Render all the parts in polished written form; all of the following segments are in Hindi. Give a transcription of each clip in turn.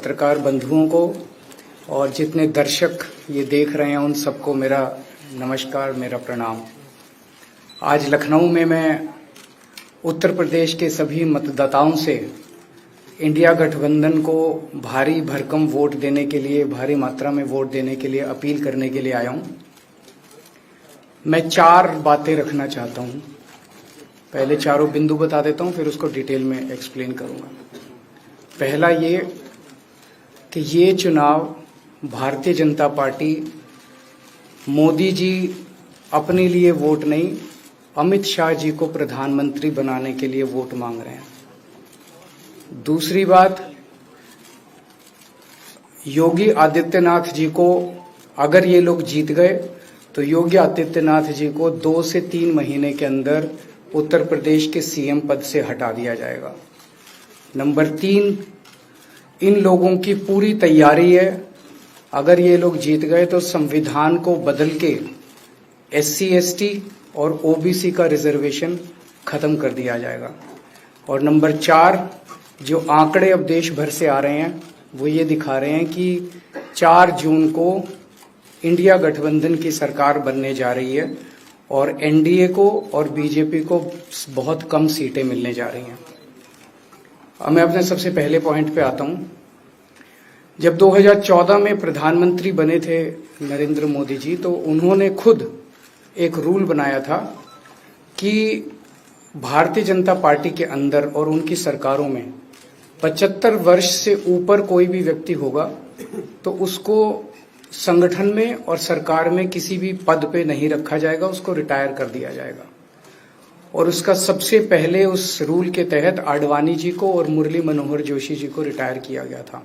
पत्रकार बंधुओं को और जितने दर्शक ये देख रहे हैं उन सबको मेरा नमस्कार, मेरा प्रणाम। आज लखनऊ में मैं उत्तर प्रदेश के सभी मतदाताओं से इंडिया गठबंधन को भारी भरकम वोट देने के लिए, भारी मात्रा में वोट देने के लिए अपील करने के लिए आया हूं। मैं 4 बातें रखना चाहता हूं। पहले चारों बिंदु बता देता हूं, फिर उसको डिटेल में एक्सप्लेन करूंगा। पहला ये कि ये चुनाव भारतीय जनता पार्टी, मोदी जी अपने लिए वोट नहीं, अमित शाह जी को प्रधानमंत्री बनाने के लिए वोट मांग रहे हैं। दूसरी बात, योगी आदित्यनाथ जी को अगर ये लोग जीत गए तो योगी आदित्यनाथ जी को 2 से 3 महीने के अंदर उत्तर प्रदेश के सीएम पद से हटा दिया जाएगा। नंबर 3, इन लोगों की पूरी तैयारी है, अगर ये लोग जीत गए तो संविधान को बदल के SC ST और OBC का रिजर्वेशन खत्म कर दिया जाएगा। और नंबर 4, जो आंकड़े अब देश भर से आ रहे हैं वो ये दिखा रहे हैं कि 4 जून को इंडिया गठबंधन की सरकार बनने जा रही है और NDA को और बीजेपी को बहुत कम सीटें मिलने जा रही हैं। अब मैं अपने सबसे पहले पॉइंट पे आता हूं। जब 2014 में प्रधानमंत्री बने थे नरेंद्र मोदी जी, तो उन्होंने खुद एक रूल बनाया था कि भारतीय जनता पार्टी के अंदर और उनकी सरकारों में 75 वर्ष से ऊपर कोई भी व्यक्ति होगा तो उसको संगठन में और सरकार में किसी भी पद पे नहीं रखा जाएगा, उसको रिटायर कर दिया जाएगा। और उसका सबसे पहले उस रूल के तहत आडवाणी जी को और मुरली मनोहर जोशी जी को रिटायर किया गया था।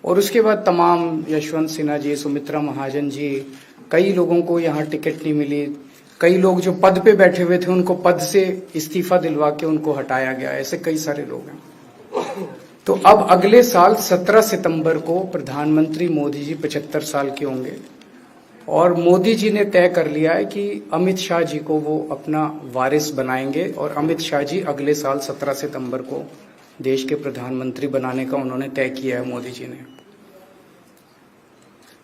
और उसके बाद तमाम यशवंत सिन्हा जी, सुमित्रा महाजन जी, कई लोगों को यहाँ टिकट नहीं मिली। कई लोग जो पद पे बैठे हुए थे उनको पद से इस्तीफा दिलवा के उनको हटाया गया। ऐसे कई सारे लोग हैं। तो अब अगले साल 17 सितंबर को प्रधानमंत्री मोदी जी 75 साल के होंगे और मोदी जी ने तय कर लिया है कि अमित शाह जी को वो अपना वारिस बनाएंगे और अमित शाह जी अगले साल 17 सितंबर को देश के प्रधानमंत्री बनाने का उन्होंने तय किया है मोदी जी ने।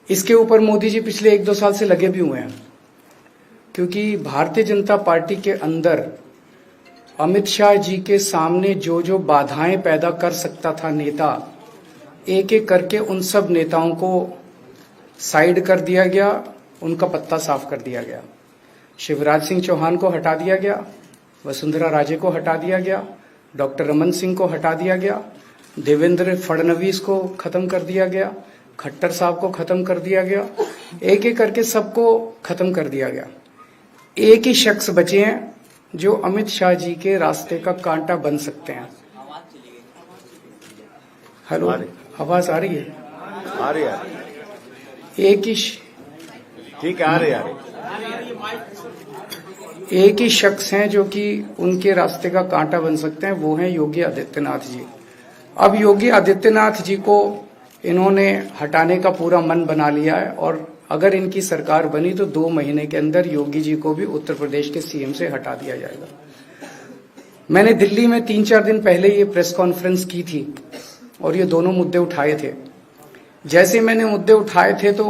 इसके ऊपर मोदी जी पिछले 1-2 साल से लगे भी हुए हैं, क्योंकि भारतीय जनता पार्टी के अंदर अमित शाह जी के सामने जो जो बाधाएं पैदा कर सकता था नेता, एक एक करके उन सब नेताओं को साइड कर दिया गया, उनका पत्ता साफ कर दिया गया। शिवराज सिंह चौहान को हटा दिया गया, वसुंधरा राजे को हटा दिया गया, डॉक्टर रमन सिंह को हटा दिया गया, देवेंद्र फडणवीस को खत्म कर दिया गया, खट्टर साहब को खत्म कर दिया गया, एक एक करके सबको खत्म कर दिया गया। एक ही शख्स बचे हैं जो अमित शाह जी के रास्ते का कांटा बन सकते हैं। हेलो, आवाज आ रही है? आ रही है। एक ही ठीक है, आ रही है। एक ही शख्स हैं जो कि उनके रास्ते का कांटा बन सकते हैं, वो हैं योगी आदित्यनाथ जी। अब योगी आदित्यनाथ जी को इन्होंने हटाने का पूरा मन बना लिया है और अगर इनकी सरकार बनी तो 2 महीने के अंदर योगी जी को भी उत्तर प्रदेश के सीएम से हटा दिया जाएगा। मैंने दिल्ली में 3-4 दिन पहले ये प्रेस कॉन्फ्रेंस की थी और ये दोनों मुद्दे उठाए थे। जैसे मैंने मुद्दे उठाए थे तो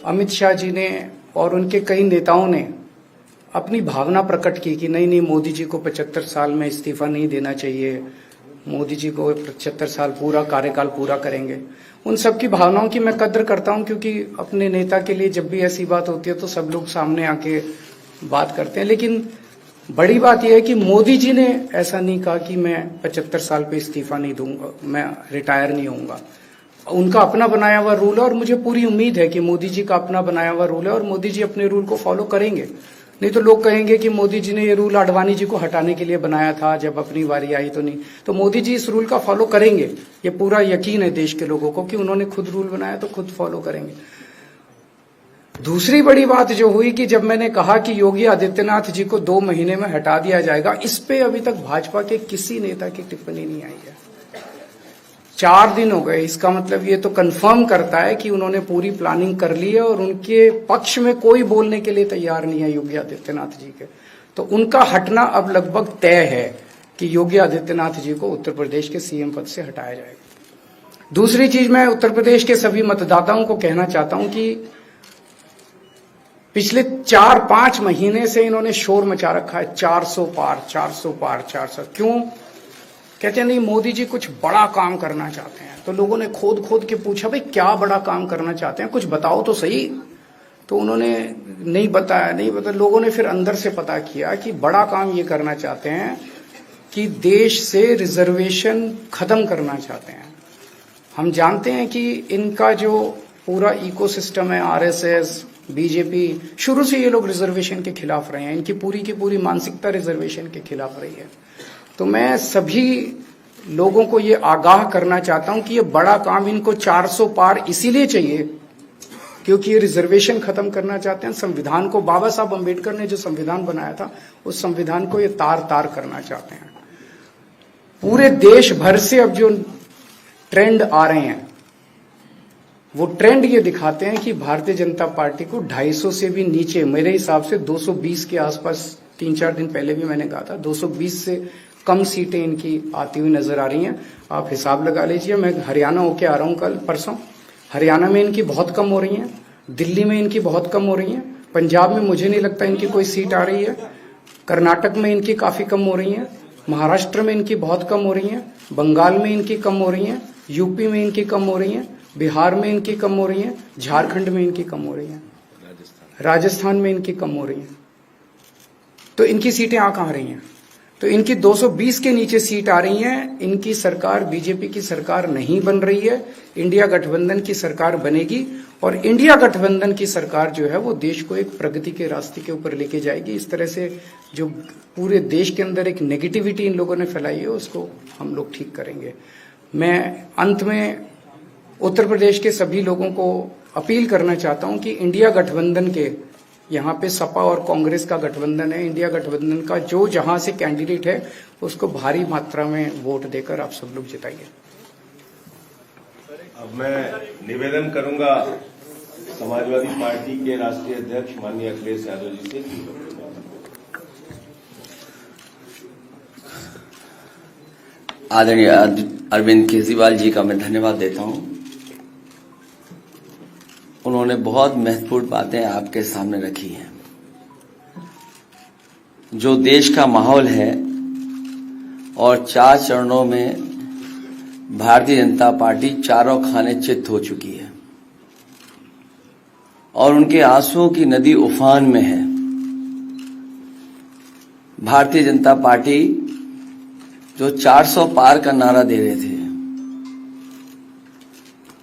अमित शाह जी ने और उनके कई नेताओं ने अपनी भावना प्रकट की कि नहीं, मोदी जी को 75 साल में इस्तीफा नहीं देना चाहिए, मोदी जी को 75 साल पूरा कार्यकाल पूरा करेंगे। उन सब की भावनाओं की मैं कद्र करता हूं, क्योंकि अपने नेता के लिए जब भी ऐसी बात होती है तो सब लोग सामने आके बात करते हैं। लेकिन बड़ी बात यह है कि मोदी जी ने ऐसा नहीं कहा कि मैं 75 साल पे इस्तीफा नहीं दूंगा, मैं रिटायर नहीं होऊंगा। उनका अपना बनाया हुआ रूल है और मुझे पूरी उम्मीद है कि मोदी जी का अपना बनाया हुआ रूल है और मोदी जी अपने रूल को फॉलो करेंगे। नहीं तो लोग कहेंगे कि मोदी जी ने ये रूल आडवाणी जी को हटाने के लिए बनाया था, जब अपनी बारी आई तो नहीं। तो मोदी जी इस रूल का फॉलो करेंगे, ये पूरा यकीन है देश के लोगों को कि उन्होंने खुद रूल बनाया तो खुद फॉलो करेंगे। दूसरी बड़ी बात जो हुई कि जब मैंने कहा कि योगी आदित्यनाथ जी को 2 महीने में हटा दिया जाएगा, इस पे अभी तक भाजपा के किसी नेता की टिप्पणी नहीं आई है। 4 दिन हो गए। इसका मतलब ये तो कंफर्म करता है कि उन्होंने पूरी प्लानिंग कर ली है और उनके पक्ष में कोई बोलने के लिए तैयार नहीं है योगी आदित्यनाथ जी के। तो उनका हटना अब लगभग तय है कि योगी आदित्यनाथ जी को उत्तर प्रदेश के सीएम पद से हटाया जाएगा। दूसरी चीज मैं उत्तर प्रदेश के सभी मतदाताओं को कहना चाहता हूं कि पिछले 4-5 महीने से इन्होंने शोर मचा रखा है 400 पार 400 पार 400। क्यों? कहते हैं नहीं मोदी जी कुछ बड़ा काम करना चाहते हैं। तो लोगों ने खोद के पूछा भाई क्या बड़ा काम करना चाहते हैं, कुछ बताओ तो सही। तो उन्होंने नहीं बताया। लोगों ने फिर अंदर से पता किया कि बड़ा काम ये करना चाहते हैं कि देश से रिजर्वेशन खत्म करना चाहते हैं। हम जानते हैं कि इनका जो पूरा इकोसिस्टम है, आरएसएस, बीजेपी, शुरू से ये लोग रिजर्वेशन के खिलाफ रहे हैं। इनकी पूरी की पूरी मानसिकता रिजर्वेशन के खिलाफ रही है। तो मैं सभी लोगों को ये आगाह करना चाहता हूं कि ये बड़ा काम इनको 400 पार इसीलिए चाहिए क्योंकि ये रिजर्वेशन खत्म करना चाहते हैं। संविधान को, बाबा साहब अम्बेडकर ने जो संविधान बनाया था उस संविधान को ये तार करना चाहते हैं। पूरे देश भर से अब जो ट्रेंड आ रहे हैं वो ट्रेंड ये दिखाते हैं कि भारतीय जनता पार्टी को 250 से भी नीचे, मेरे हिसाब से 220 के आसपास, 3-4 दिन पहले भी मैंने कहा था 220 से कम सीटें इनकी आती हुई नजर आ रही हैं। आप हिसाब लगा लीजिए। मैं हरियाणा होके आ रहा हूं कल परसों। हरियाणा में इनकी बहुत कम हो रही हैं, दिल्ली में इनकी बहुत कम हो रही हैं, पंजाब में मुझे नहीं लगता इनकी कोई सीट आ रही है, कर्नाटक में इनकी काफी कम हो रही हैं, महाराष्ट्र में इनकी बहुत कम हो रही हैं, बंगाल में इनकी कम हो रही हैं, यूपी में इनकी कम हो रही हैं, बिहार में इनकी कम हो रही हैं, झारखंड में इनकी कम हो रही हैं, राजस्थान में इनकी कम हो रही हैं। तो इनकी सीटें आ कहां रही हैं? तो इनकी 220 के नीचे सीट आ रही हैं। इनकी सरकार बीजेपी की सरकार नहीं बन रही है, इंडिया गठबंधन की सरकार बनेगी और इंडिया गठबंधन की सरकार जो है वो देश को एक प्रगति के रास्ते के ऊपर लेके जाएगी। इस तरह से जो पूरे देश के अंदर एक नेगेटिविटी इन लोगों ने फैलाई है उसको हम लोग ठीक करेंगे। मैं अंत में उत्तर प्रदेश के सभी लोगों को अपील करना चाहता हूं कि इंडिया गठबंधन के, यहाँ पे सपा और कांग्रेस का गठबंधन है, इंडिया गठबंधन का जो जहां से कैंडिडेट है उसको भारी मात्रा में वोट देकर आप सब लोग जिताइए। अब मैं निवेदन करूंगा समाजवादी पार्टी के राष्ट्रीय अध्यक्ष माननीय अखिलेश यादव जी से। आदरणीय अरविंद केजरीवाल जी का मैं धन्यवाद देता हूं। उन्होंने बहुत महत्वपूर्ण बातें आपके सामने रखी हैं। जो देश का माहौल है और 4 चरणों में भारतीय जनता पार्टी चारों खाने चित्त हो चुकी है और उनके आंसुओं की नदी उफान में है। भारतीय जनता पार्टी जो 400 पार का नारा दे रहे थे,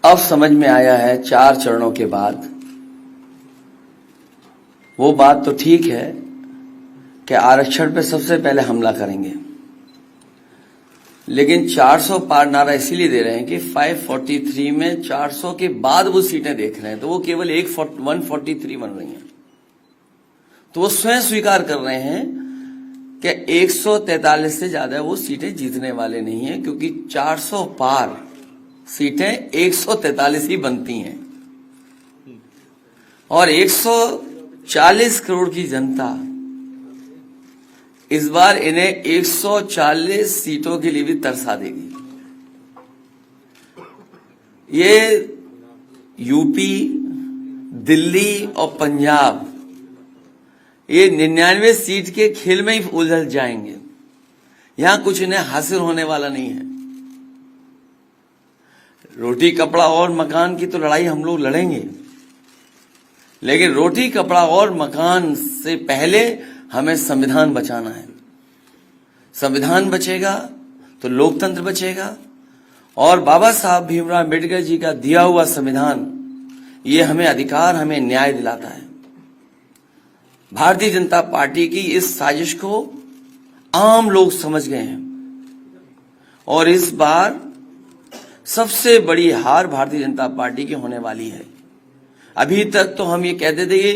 अब समझ में आया है 4 चरणों के बाद। वो बात तो ठीक है कि आरक्षण पे सबसे पहले हमला करेंगे, लेकिन 400 पार नारा इसीलिए दे रहे हैं कि 543 में 400 के बाद वो सीटें देख रहे हैं, तो वो केवल 143 बन रही हैं। तो वो स्वयं स्वीकार कर रहे हैं कि 143 से ज्यादा वो सीटें जीतने वाले नहीं हैं, क्योंकि 400 पार सीटें 143 ही बनती हैं और 140 करोड़ की जनता इस बार इन्हें 140 सीटों के लिए भी तरसा देगी। ये यूपी, दिल्ली और पंजाब ये 99 सीट के खेल में ही उलझ जाएंगे। यहां कुछ इन्हें हासिल होने वाला नहीं है। रोटी कपड़ा और मकान की तो लड़ाई हम लोग लड़ेंगे, लेकिन रोटी कपड़ा और मकान से पहले हमें संविधान बचाना है। संविधान बचेगा तो लोकतंत्र बचेगा और बाबा साहब भीमराव अम्बेडकर जी का दिया हुआ संविधान ये हमें अधिकार, हमें न्याय दिलाता है। भारतीय जनता पार्टी की इस साजिश को आम लोग समझ गए हैं और इस बार सबसे बड़ी हार भारतीय जनता पार्टी की होने वाली है। अभी तक तो हम ये कहते थे कि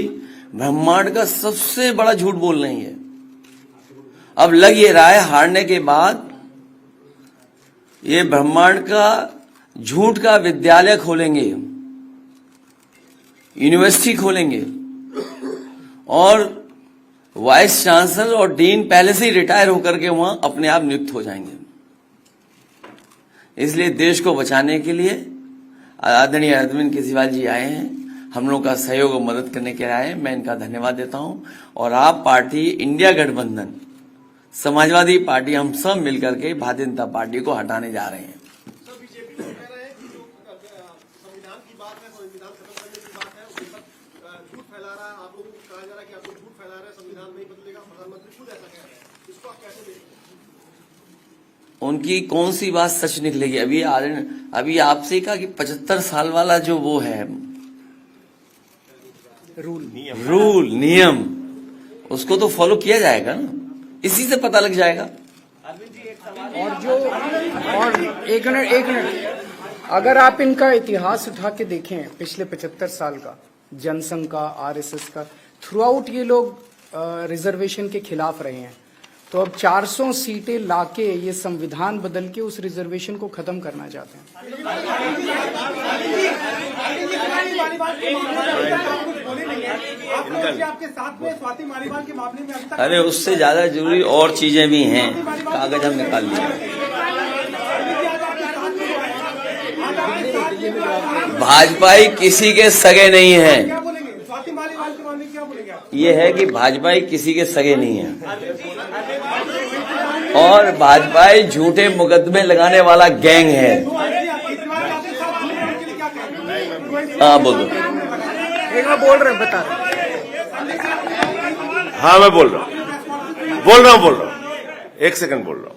ब्रह्मांड का सबसे बड़ा झूठ बोल रही है। अब लग ये रहा है हारने के बाद ये ब्रह्मांड का झूठ का विद्यालय खोलेंगे, यूनिवर्सिटी खोलेंगे और वाइस चांसलर और डीन पहले से ही रिटायर होकर के वहां अपने आप नियुक्त हो जाएंगे। इसलिए देश को बचाने के लिए आदरणीय अरविंद केजरीवाल जी आए हैं, हम लोग का सहयोग और मदद करने के लिए आए हैं। मैं इनका धन्यवाद देता हूं। और आप पार्टी, इंडिया गठबंधन, समाजवादी पार्टी, हम सब मिलकर के भारतीय जनता पार्टी को हटाने जा रहे हैं। बीजेपी कह रहे हैं कि जो संविधान की बात है, संविधान खत्म करने की बात है, उस पर झूठ फैला रहा है। आप लोगों को कहा जा रहा है कि आप लोग झूठ फैला रहे हैं, संविधान नहीं बदलेगा। प्रधानमंत्री खुद ऐसा कह रहे हैं, इसको आप कैसे देखते हैं? उनकी कौन सी बात सच निकलेगी? अभी आपसे कहा कि 75 साल वाला जो वो है रूल नियम, उसको तो फॉलो किया जाएगा ना, इसी से पता लग जाएगा। और एक मिनट, अगर आप इनका इतिहास उठा के देखें पिछले 75 साल का, जनसंघ का, आरएसएस का, थ्रू आउट ये लोग रिजर्वेशन के खिलाफ रहे हैं। तो अब 400 सीटें लाके ये संविधान बदल के उस रिजर्वेशन को खत्म करना चाहते हैं। आपके साथ में स्वाति मालीवाल के मामले में अरे उससे ज्यादा जरूरी और चीजें भी हैं, कागज हम निकाल लिए। भाजपाई किसी के सगे नहीं है। क्या बोलेंगे? स्वाति मालीवाल के मामले में क्या बोलेंगे आप? ये है कि भाजपाई किसी के सगे नहीं है और भाजपाई झूठे मुकदमे लगाने वाला गैंग है। हाँ बोल दो। एक बार बोल रहे हैं, बता रहे। हाँ मैं बोल रहा हूँ। एक सेकंड बोल रहा हूँ।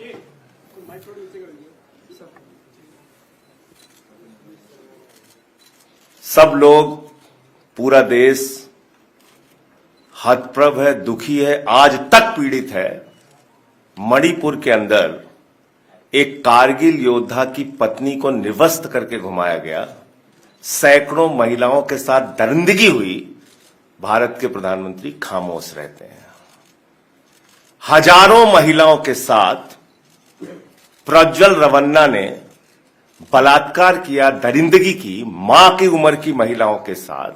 सब लोग, पूरा देश हतप्रभ है, दुखी है, आज तक पीड़ित है। मणिपुर के अंदर एक कारगिल योद्धा की पत्नी को निर्वस्त्र करके घुमाया गया, सैकड़ों महिलाओं के साथ दरिंदगी हुई। भारत के प्रधानमंत्री खामोश रहते हैं। हजारों महिलाओं के साथ प्रज्वल रवन्ना ने बलात्कार किया, दरिंदगी की, मां की उम्र की महिलाओं के साथ।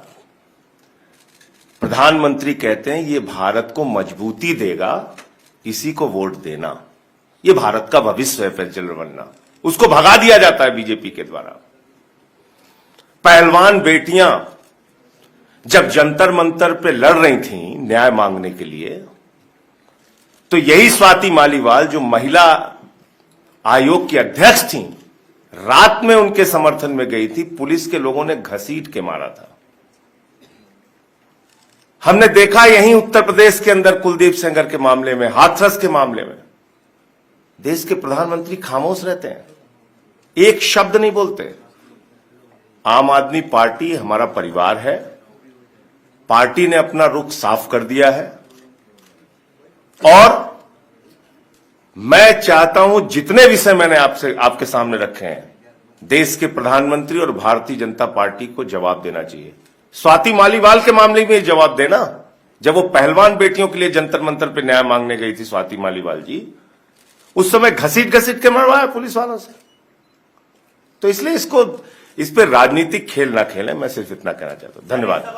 प्रधानमंत्री कहते हैं ये भारत को मजबूती देगा, इसी को वोट देना। ये भारत का भविष्य है प्रज्वल रवन्ना, उसको भगा दिया जाता है बीजेपी के द्वारा। पहलवान बेटियां जब जंतर मंतर पे लड़ रही थीं न्याय मांगने के लिए, तो यही स्वाति मालीवाल जो महिला आयोग की अध्यक्ष थीं, रात में उनके समर्थन में गई थी, पुलिस के लोगों ने घसीट के मारा था। हमने देखा यहीं उत्तर प्रदेश के अंदर कुलदीप सेंगर के मामले में, हाथरस के मामले में देश के प्रधानमंत्री खामोश रहते हैं, एक शब्द नहीं बोलते। आम आदमी पार्टी हमारा परिवार है, पार्टी ने अपना रुख साफ कर दिया है और मैं चाहता हूं जितने विषय मैंने आपके सामने रखे हैं, देश के प्रधानमंत्री और भारतीय जनता पार्टी को जवाब देना चाहिए। स्वाति मालीवाल के मामले में जवाब देना, जब वो पहलवान बेटियों के लिए जंतर मंतर पे न्याय मांगने गई थी स्वाति मालीवाल जी, उस समय घसीट के मरवाया पुलिस वालों से। तो इसलिए इस पे राजनीतिक खेल ना खेलें, मैं सिर्फ इतना कहना चाहता हूं। धन्यवाद।